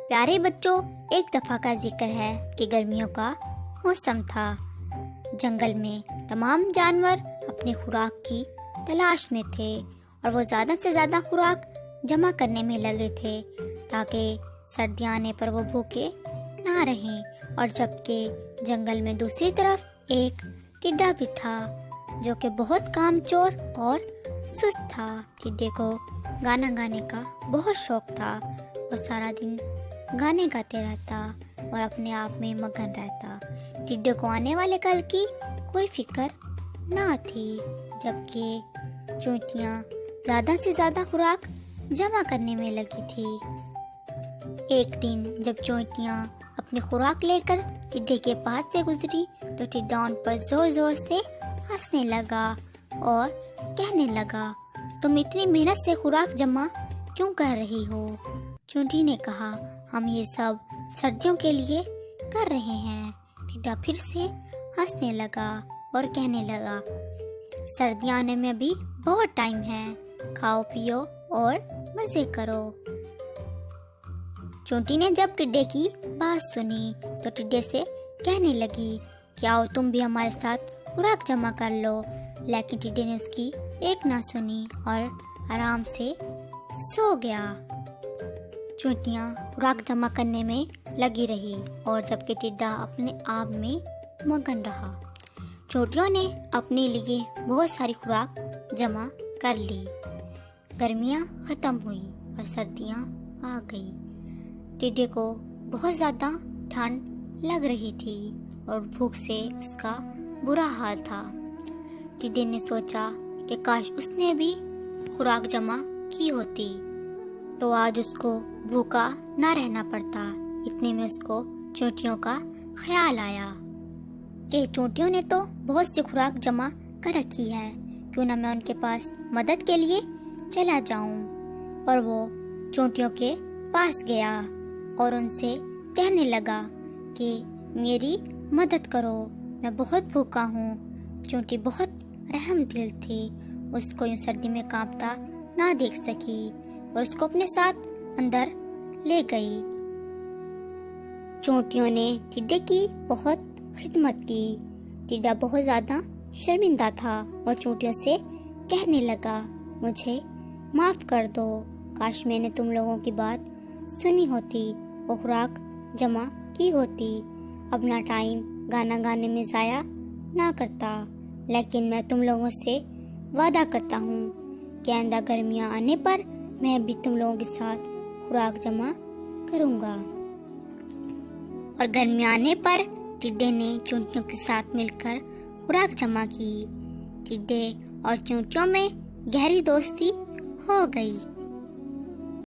प्यारे बच्चों, एक दफ़ा का जिक्र है कि गर्मियों का मौसम था। जंगल में तमाम जानवर अपनी खुराक की तलाश में थे और वो ज़्यादा से ज़्यादा खुराक जमा करने में लगे थे ताकि सर्दियाँ आने पर वो भूखे ना रहें। और जबकि जंगल में दूसरी तरफ एक टिड्डा भी था जो कि बहुत कामचोर और सुस्त था। टिड्डे को गाना गाने का बहुत शौक था। वो सारा दिन गाने गाते रहता और अपने आप में मगन रहता। टिड्डे को आने वाले कल की कोई फिक्र ना थी, जबकि चोंटियाँ ज़्यादा से ज़्यादा खुराक जमा करने में लगी थी। एक दिन जब चोंटियाँ अपनी खुराक लेकर टिड्डे के पास से गुजरी तो टिड्डा उन पर जोर जोर से हंसने लगा और कहने लगा, तुम इतनी मेहनत से खुराक जमा क्यों कर रही हो? चोंटी ने कहा, हम ये सब सर्दियों के लिए कर रहे हैं। टिड्डा फिर से हंसने लगा और कहने लगा, सर्दियाँ आने में अभी बहुत टाइम है, खाओ पियो और मजे करो। चोंटी ने जब टिड्डे की बात सुनी तो टिड्डे से कहने लगी कि आओ तुम भी हमारे साथ खुराक जमा कर लो। लेकिन टिड्डे ने उसकी एक ना सुनी और आराम से सो गया। चोंटियाँ खुराक जमा करने में लगी रही और जबकि टिड्डा अपने आप में मगन रहा। चोंटियों ने अपने लिए बहुत सारी खुराक जमा कर ली। गर्मियाँ ख़त्म हुई और सर्दियाँ आ गई। टिड्डे को बहुत ज़्यादा ठंड लग रही थी और भूख से उसका बुरा हाल था। टिड्डे ने सोचा कि काश उसने भी खुराक जमा की होती तो आज उसको भूखा ना रहना पड़ता। इतने में उसको चोंटियों का ख्याल आया कि चोंटियों ने तो बहुत सी खुराक जमा कर रखी है, क्यों ना मैं उनके पास मदद के लिए चला जाऊं। और वो चोंटियों के पास गया और उनसे कहने लगा कि मेरी मदद करो, मैं बहुत भूखा हूँ। चोंटी बहुत रहम दिल थी, उसको यूं सर्दी में कांपता ना देख सकी और उसको अपने साथ अंदर ले गई। चोंटियों ने टिड्डे की बहुत खिदमत की। टिड्डा बहुत ज़्यादा शर्मिंदा था और चोंटियों से कहने लगा, मुझे माफ़ कर दो, काश मैंने तुम लोगों की बात सुनी होती और खुराक जमा की होती, अपना टाइम गाना गाने में ज़ाया ना करता। लेकिन मैं तुम लोगों से वादा करता हूँ कि आइंदा गर्मियाँ आने पर मैं भी तुम लोगों के साथ खुराक जमा करूँगा। और गर्मियाँ आने पर टिड्डे ने चोंटियों के साथ मिलकर खुराक जमा की। टिड्डे और चोंटियों में गहरी दोस्ती हो गई।